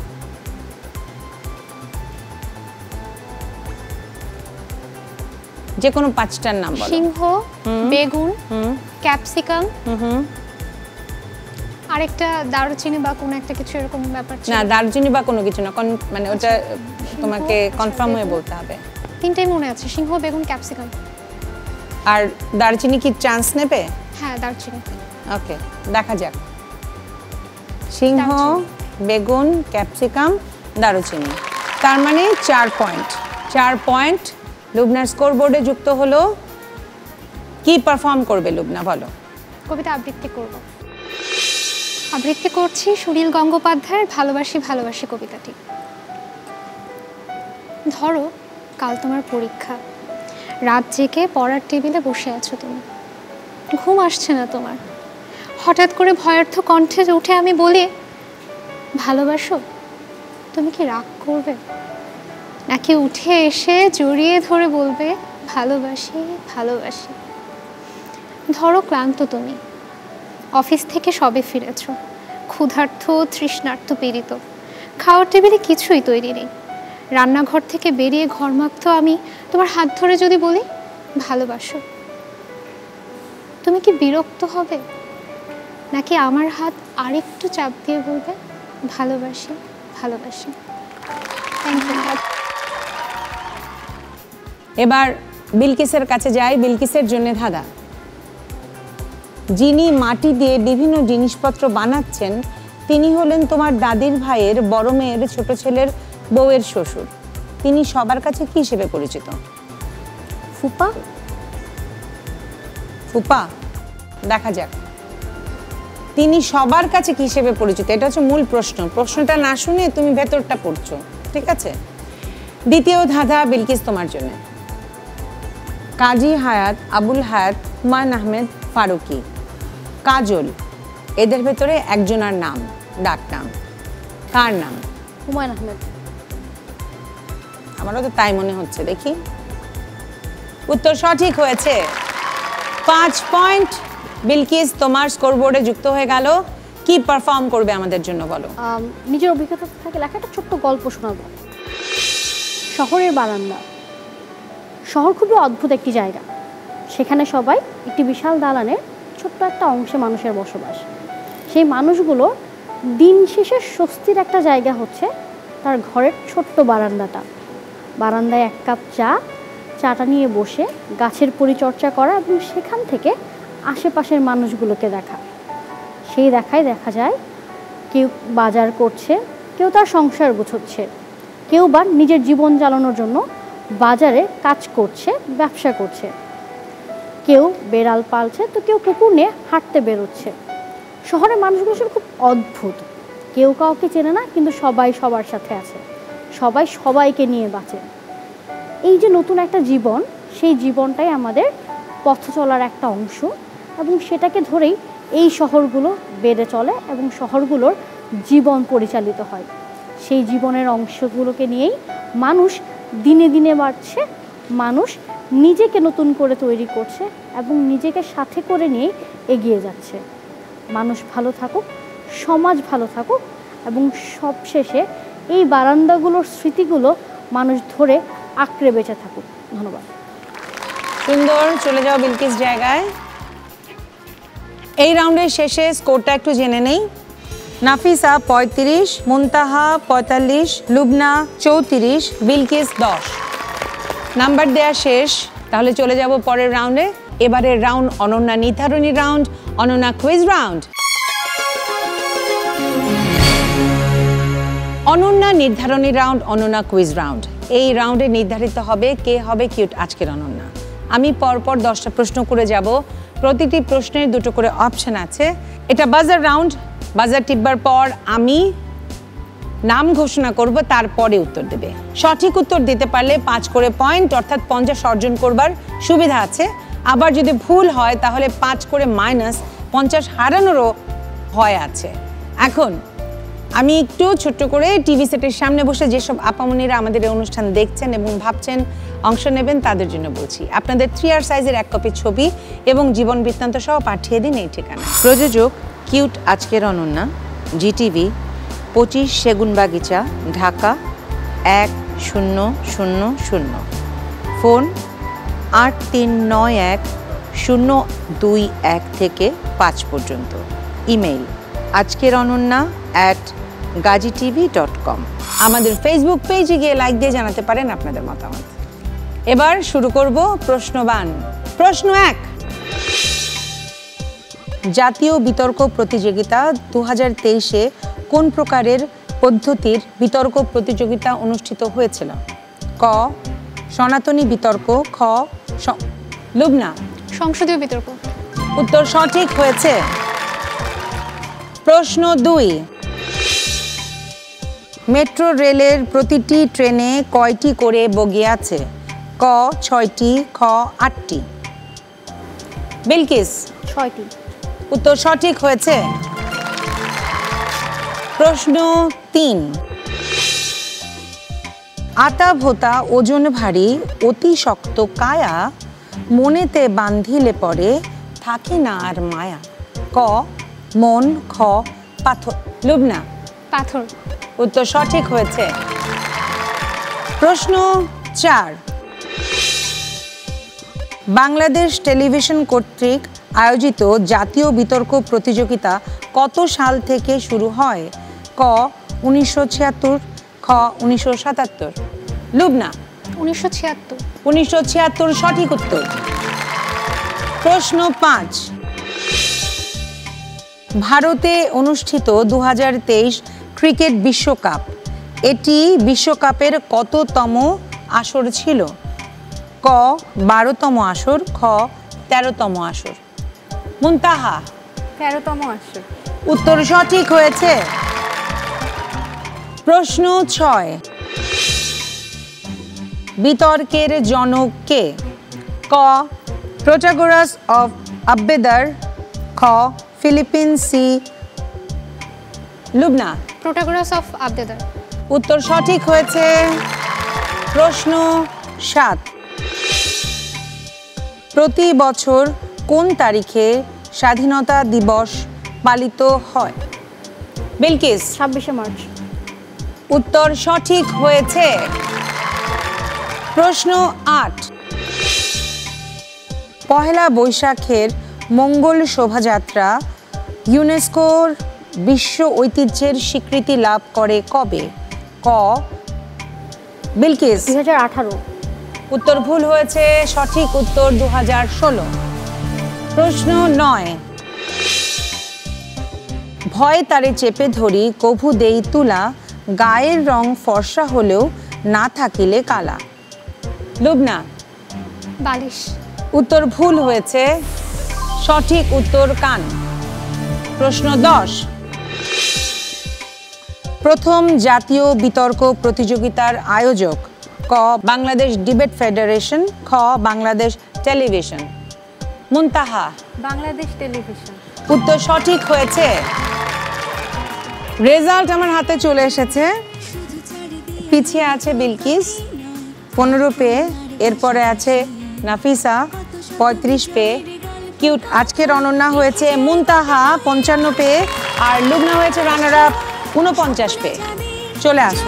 যে কোনো 5টার নাম বলো। সিংহ, বেগুন, ক্যাপসিকাম, আরেকটা দারুচিনি বা কোনো একটা কিছু এরকম ব্যাপার ছিল। না, দারুচিনি বা কোনো কিছু না, মানে ওটা তোমাকে কনফার্ম হয়ে বলতে হবে। তিনটাই মনে আছে, সিংহ, বেগুন, ক্যাপসিকাম। আর দারুচিনি কি চান্স নেবে? হ্যাঁ, দারুচিনি। ওকে, দেখা যাক। সিংহ, বেগুন, ক্যাপসিকাম, দারুচিনি, তার মানে 4 পয়েন্ট। 4 পয়েন্ট লুবনার স্কোর বোর্ডে যুক্ত হলো। কি পারফর্ম করবে লুবনা, বলো? কবিতা আবৃত্তি করব। আবৃত্তি করছি সুনীল গঙ্গোপাধ্যায়ের ভালোবাসি ভালোবাসি কবিতাটি। ধরো, কাল তোমার পরীক্ষা, রাত জেগে পড়ার টেবিলে বসে আছো তুমি, ঘুম আসছে না তোমার। হঠাৎ করে ভয়ার্থ কণ্ঠে উঠে আমি বলি, ভালোবাসো? তুমি কি রাগ করবে, নাকি উঠে এসে জড়িয়ে ধরে বলবে ভালোবাসি ভালোবাসি? ধরো, ক্লান্ত তুমি, অফিস থেকে সবে ফিরেছ, ক্ষুধার্ত তৃষ্ণার্ত পীড়িত, খাওয়ার টেবিলে কিছুই তৈরি নেই। রান্নাঘর থেকে বেরিয়ে ঘরমাক্ত আমি তোমার হাত ধরে যদি বলি ভালোবাসো, তুমি কি বিরক্ত হবে, নাকি আমার হাত আরেকটু চাপ দিয়ে বলবে ভালোবাসি ভালোবাসি? Thank you. এবার বিলকিসের কাছে যাই। বিলকিসের জন্য ধাঁধা। যিনি মাটি দিয়ে বিভিন্ন জিনিসপত্র বানাচ্ছেন তিনি হলেন তোমার দাদির ভাইয়ের বড় মেয়ের ছোট ছেলের বউয়ের শ্বশুর। তিনি সবার কাছে কি হিসেবে পরিচিত? ফুপা। ফুপা, দেখা যাক। তিনি সবার কাছে কি হিসেবে পরিচিত, এটা হচ্ছে মূল প্রশ্ন। প্রশ্নটা না শুনে তুমি ভেতরটা পড়ছো, ঠিক আছে? দ্বিতীয় ধাঁধা বিলকিস তোমার জন্য। কাজী হায়াত, আবুল হায়াত, হুমায়ুন আহমেদ, ফারুকি, কাজল, এদের ভেতরে একজনের নাম, ডাক নাম, কার নাম? হুমায়ুন আহমেদ। আমারও তো তাই মনে হচ্ছে, দেখি। উত্তর সঠিক হয়েছে। 5 পয়েন্ট বিলকিস তোমার স্কোরবোর্ডে যুক্ত হয়ে গেল। কি পারফর্ম করবে আমাদের জন্য, বলো? নিজের অভিজ্ঞতা থেকে লেখা একটা ছোট্ট গল্প শোনাবো। শহরের বারান্দা। শহর খুবই অদ্ভুত একটি জায়গা। সেখানে সবাই একটি বিশাল দালানের ছোট্ট একটা অংশে মানুষের বসবাস। সেই মানুষগুলো দিন শেষে স্বস্তির একটা জায়গা হচ্ছে তার ঘরের ছোট্ট বারান্দাটা। বারান্দায় 1 কাপ চাটা নিয়ে বসে গাছের পরিচর্যা করা এবং সেখান থেকে আশেপাশের মানুষগুলোকে দেখা। সেই দেখায় দেখা যায় কেউ বাজার করছে, কেউ তার সংসার গোছাচ্ছে, কেউ বা নিজের জীবন চালানোর জন্য বাজারে কাজ করছে, ব্যবসা করছে, কেউ বেড়াল পালছে, তো কেউ কুকুর নিয়ে হাঁটতে বেরোচ্ছে। শহরের মানুষগুলো সব খুব অদ্ভুত। কেউ কাউকে চেনে না, কিন্তু সবাই সবার সাথে আছে, সবাই সবাইকে নিয়ে বাঁচে। এই যে নতুন একটা জীবন, সেই জীবনটাই আমাদের পথ চলার একটা অংশ এবং সেটাকে ধরেই এই শহরগুলো বেড়ে চলে এবং শহরগুলোর জীবন পরিচালিত হয়। সেই জীবনের অংশগুলোকে নিয়েই মানুষ দিনে দিনে বাড়ছে, মানুষ নিজেকে নতুন করে তৈরি করছে এবং নিজেকে সাথে করে নিয়ে এগিয়ে যাচ্ছে। মানুষ ভালো থাকুক, সমাজ ভালো থাকুক এবং সবশেষে এই বারান্দাগুলোর স্মৃতিগুলো মানুষ ধরে আঁকড়ে বেঁচে থাকুক। ধন্যবাদ। সুন্দর, চলে যাও বিলকিস জায়গায়। এই রাউন্ডের শেষে স্কোরটা একটু জেনে নেই। নাফিসা 35, মুনতাহা 45, লুবনা 34, বিলকিস 10। নাম্বার দেয়া শেষ। তাহলে চলে যাব পরের রাউন্ডে। এবারের রাউন্ড অনন্যা নির্ধারণী রাউন্ড, অনন্যা কুইজ রাউন্ড। অনন্যা নির্ধারণী রাউন্ড, অনন্যা কুইজ রাউন্ড। এই রাউন্ডে নির্ধারিত হবে কে হবে কিউট আজকের অনন্যা। আমি পরপর 10টা প্রশ্ন করে যাব, প্রতিটি প্রশ্নের দুটো করে অপশন আছে। এটা বাজার রাউন্ড, বাজার টিপবার পর আমি নাম ঘোষণা করব, তারপরে উত্তর দেবে। সঠিক উত্তর দিতে পারলে 5 করে পয়েন্ট, অর্থাৎ 50 অর্জন করবার সুবিধা আছে। আবার যদি ভুল হয় তাহলে 5 করে মাইনাস 50 হারানোরও ভয় আছে। এখন আমি একটু ছোট্ট করে টিভি সেটের সামনে বসে যেসব আপামনিরা আমাদের এই অনুষ্ঠান দেখছেন এবং ভাবছেন অংশ নেবেন তাদের জন্য বলছি, আপনাদের 3R সাইজের 1 কপি ছবি এবং জীবন বৃত্তান্ত সহ পাঠিয়ে দিন এই ঠিকানা। প্রযোজক কিউট আজকের অনন্যা, জিটিভি, 25 সেগুনবাগিচা, ঢাকা 1000। ফোন 8391-021 থেকে 5 পর্যন্ত। Email ajkerononna@gazitv.com। আমাদের ফেসবুক পেজে গিয়ে লাইক দিয়ে জানাতে পারেন আপনাদের মতামত। এবার শুরু করব প্রশ্নবান। প্রশ্ন 1, জাতীয় বিতর্ক প্রতিযোগিতা 2023-এ কোন প্রকারের পদ্ধতির বিতর্ক প্রতিযোগিতা অনুষ্ঠিত হয়েছিল? ক সনাতনী বিতর্ক, খ লুবনা সংসদীয় বিতর্ক। উত্তর সঠিক হয়েছে। প্রশ্ন 2, মেট্রো রেলের প্রতিটি ট্রেনে কয়টি করে বগি আছে? ক 6টি, খ 8টি। বিলকিস 6টি। উত্তর সঠিক হয়েছে। প্রশ্ন 3, আতা ভোতা ওজন ভারী অতি শক্ত কায়া মনেতে বান্ধিলে পরে থাকে না আর মায়া। ক মন, খ পাথর। লুবনা পাথর। উত্তর সঠিক হয়েছে। প্রশ্ন 4, বাংলাদেশ টেলিভিশন কর্তৃক আয়োজিত জাতীয় বিতর্ক প্রতিযোগিতা কত সাল থেকে শুরু হয়? ক 1976, খ 1977। লুবনা 1976। 1976 সঠিক উত্তর। প্রশ্ন 5, ভারতে অনুষ্ঠিত 2023 ক্রিকেট বিশ্বকাপ, এটি বিশ্বকাপের কততম আসর ছিল? ক 12তম আসর, খ 13তম আসর। মুনতাহা 13তম আসর। উত্তর সঠিক হয়েছে। প্রশ্ন 6, বিতর্কের জনক কে? ক প্রোটাগোরাস অফ আব্বেদার, খ ফিলিপিন সি। লুবনা প্রোটাগোরাস অফ আবদেদার। উত্তর সঠিক হয়েছে। প্রশ্ন 7, প্রতি বছর কোন তারিখে স্বাধীনতা দিবস পালিত হয়? বিলকিস 26শে মার্চ। উত্তর সঠিক হয়েছে। প্রশ্ন 8, পহেলা বৈশাখের মঙ্গল শোভাযাত্রা ইউনেস্কোর বিশ্ব ঐতিহ্যের স্বীকৃতি লাভ করে কবে? ক বিলকিস 2018। উত্তর ভুল হয়েছে, সঠিক উত্তর 2016। প্রশ্ন 9, ভয় তারে চেপে ধরি কভু দেই তুলা গায়ের রং ফর্সা হলেও না থাকিলে কালা। লুবনা বালিশ। উত্তর ভুল হয়েছে, সঠিক উত্তর কান। প্রশ্ন 10, প্রথম জাতীয় বিতর্ক প্রতিযোগিতার আয়োজক? ক বাংলাদেশ ডিবেট ফেডারেশন, খ বাংলাদেশ টেলিভিশন। মুনতাহা বাংলাদেশ টেলিভিশন। উত্তর সঠিক হয়েছে। রেজাল্ট আমার হাতে চলে এসেছে। পিছিয়ে আছে বিলকিস 15 পেয়ে, এরপরে আছে নাফিসা 35 পেয়ে, কিউট আজকের অনন্যা হয়েছে মুনতাহা 55 পেয়ে, আর লুবনা হয়েছে রানার আপ 49 পেয়ে। চলে আসো।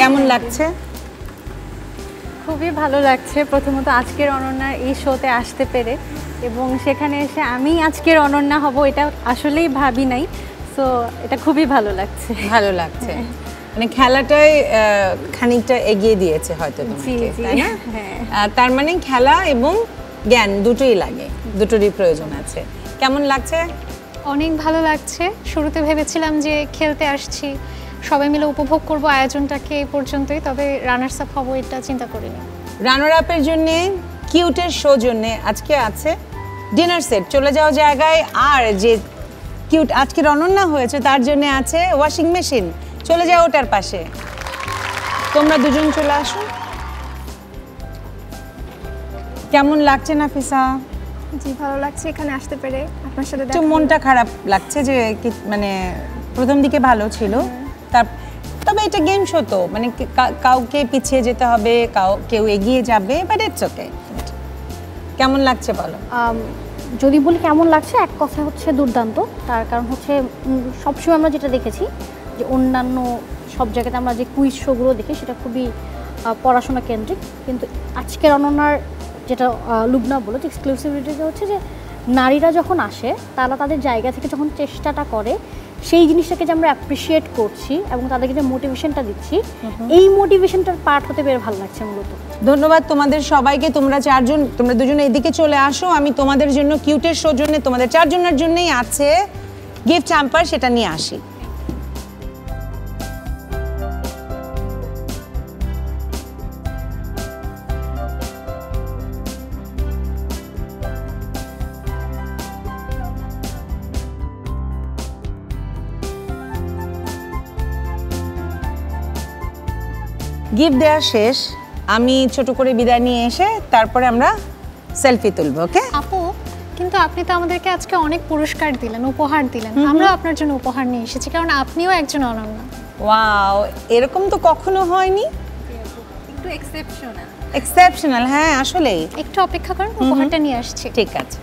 কেমন লাগছে? খুবই ভালো লাগছে। প্রথমত আজকের অনন্যার এই শোতে আসতে পেরে, এবং সেখানে এসে আমি আজকের অনন্যা হব এটা আসলেই ভাবি নাই। সো এটা খুবই ভালো লাগছে। ভালো লাগছে। মানে খেলাটাই খানিকটা এগিয়ে দিয়েছে হয়তো তোমাকে, তাই না? তার মানে খেলা এবং জ্ঞান দুটোই লাগে, দুটোরই প্রয়োজন আছে। কেমন লাগছে? অনেক ভালো লাগছে। শুরুতে ভেবেছিলাম যে খেলতে আসছি, সবাই মিলে উপভোগ করব আয়োজনটাকে এই পর্যন্তই, তবে রানার্স আপ হবো এটা চিন্তা করিনি। রানার আপের জন্যে, কিউটের শো জন্যে আজকে আছে ডিনার সেট, চলে যাওয়া জায়গায়। আর যে কিউট আজকের অনন্যা হয়েছে তার জন্য আছে ওয়াশিং মেশিন, চলে যাও ওটার পাশে। তোমরা দুজন চলে আসো। কেমন লাগছে নাফিসা? জি ভালো লাগছে এখানে আসতে পেরে, আপনার সাথে একটু মনটা খারাপ লাগছে যে মানে প্রথম দিকে ভালো ছিল, তবে এটা গেম শো তো, মানে কাউকে পিছিয়ে যেতে হবে, কেউ এগিয়ে যাবে, বাট ইটস ওকে। কেমন লাগছে বলো? যদি বলি কেমন লাগছে, এক কথা হচ্ছে দুর্দান্ত। তার কারণ হচ্ছে সবসময় আমরা যেটা দেখেছি যে অন্যান্য সব জায়গাতে আমরা যে কুইজ শোগুলো দেখি সেটা খুবই পড়াশোনা কেন্দ্রিক, কিন্তু আজকের অনন্যার যেটা লুবনা বলো যে এক্সক্লুসিভিটিটা হচ্ছে যে নারীরা যখন আসে তারা তাদের জায়গা থেকে যখন চেষ্টাটা করে, সেই জিনিসটাকে যে আমরা অ্যাপ্রিসিয়েট করছি এবং তাদেরকে যে মোটিভেশনটা দিচ্ছি, এই মোটিভেশনটার পার্ট হতে পেরে ভালো লাগছে মূলত। ধন্যবাদ তোমাদের সবাইকে। তোমরা চারজন, তোমরা দুজনে এদিকে চলে আসো। আমি তোমাদের জন্য কিউটের শোর জন্য তোমাদের চারজনের জন্যই আছে গিফট হ্যাম্পার, সেটা নিয়ে আসি। গিফট দেওয়া শেষ, আমি ছোট করে বিদায় নিয়ে এসে তারপরে আমরা সেলফি তুলব। ওকে আপু, কিন্তু আপনি তো আমাদেরকে আজকে অনেক পুরস্কার দিলেন, উপহার দিলেন। আমরাও আপনার জন্য উপহার নিয়ে এসেছি, কারণ আপনিও একজন অনন্যা। ওয়াও, এরকম তো কখনো হয়নি, একটু এক্সেপশনাল। এক্সেপশনাল, হ্যাঁ আসলেই। একটু অপেক্ষা করুন, উপহারটা নিয়ে আসছি। ঠিক আছে।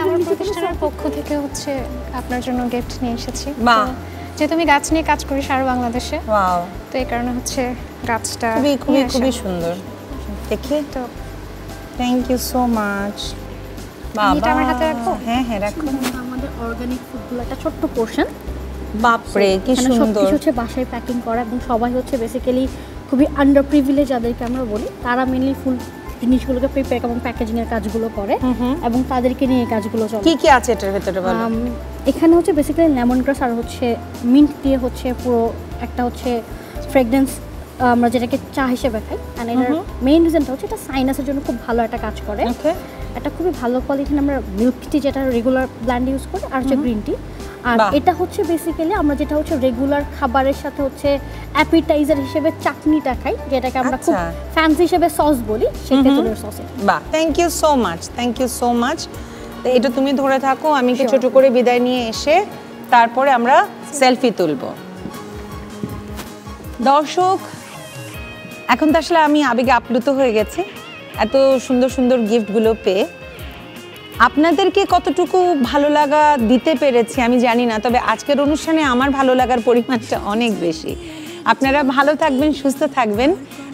আমার প্রতিষ্ঠানের পক্ষ থেকে হচ্ছে আপনার জন্য গিফট নিয়ে এসেছি। বাহ, যেহেতু আমি গাছ নিয়ে কাজ করি সারা বাংলাদেশে, ওয়াও, তো এই কারণে হচ্ছে গাছটা খুবই সুন্দর। দেখি তো, থ্যাংক ইউ সো মাচ। এটা আমার হাতে রাখো? হ্যাঁ হ্যাঁ রাখো। আমাদের অর্গানিক ফুডগুলো একটা ছোট্ট পোর্শন। বাপরে কি সুন্দর। সবকিছু হচ্ছে বাসায় প্যাকিং করা, এবং সবাই হচ্ছে বেসিক্যালি খুবই আন্ডার প্রিভিলেজ যাদেরকে আমরা বলি, তারা মেনলি ফুল জিনিসগুলোকে প্রিপেয়ার এবং প্যাকেজিং এর কাজগুলো করে, এবং তাদেরকে নিয়ে এই কাজগুলো চলে। কি কি আছে এটার ভিতরে বলো? এখানে হচ্ছে বেসিক্যালি লেমন গ্রাস আর হচ্ছে মিন্ট দিয়ে হচ্ছে পুরো একটা হচ্ছে ফ্রেগরেন্স, আমরা যেটাকে চা হিসেবে খাই। আর এটার মেইন রিজনটা হচ্ছে এটা সাইনাসের জন্য খুব ভালো একটা কাজ করে। এটা খুবই ভালো কোয়ালিটির আমরা মিল্ক টি যেটা রেগুলার ব্ল্যান্ড ইউজ করি, আর হচ্ছে গ্রিন টি। আর এটা হচ্ছে বেসিক্যালি আমরা যেটা হচ্ছে রেগুলার খাবারের সাথে হচ্ছে অ্যাপিটাইজার হিসেবে চাটনিটা খাই, যেটাকে আমরা খুব ফ্যান্সি হিসেবে সস বলি, সেই তেঁতুলের সস। বাহ, thank you so much, thank you so much. তো এটা তুমি ধরে থাকো, আমি কি ছোট করে বিদায় নিয়ে এসে তারপরে আমরা সেলফি তুলব। দর্শক, এখন তো আসলে আমি আবেগে আপ্লুত হয়ে গেছি এত সুন্দর সুন্দর গিফটগুলো পেয়ে। আপনাদেরকে কতটুকু ভালো লাগা দিতে পেরেছি আমি জানি না, তবে আজকের অনুষ্ঠানে আমার ভালো লাগার পরিমাণটা অনেক বেশি। আপনারা ভালো থাকবেন, সুস্থ থাকবেন,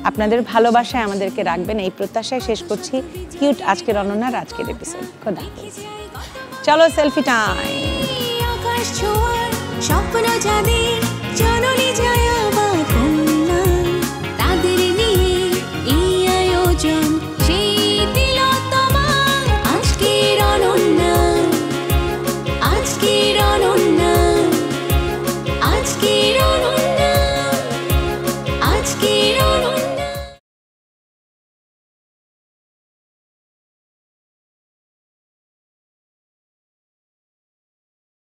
আপনাদের ভালোবাসায় আমাদেরকে রাখবেন, এই প্রত্যাশায় শেষ করছি কিউট আজকের অনন্যার আজকের এপিসোড। খোদা হাফেজ। চলো সেলফি টাইম। আকাশ ছোঁয়ার স্বপ্ন যাদের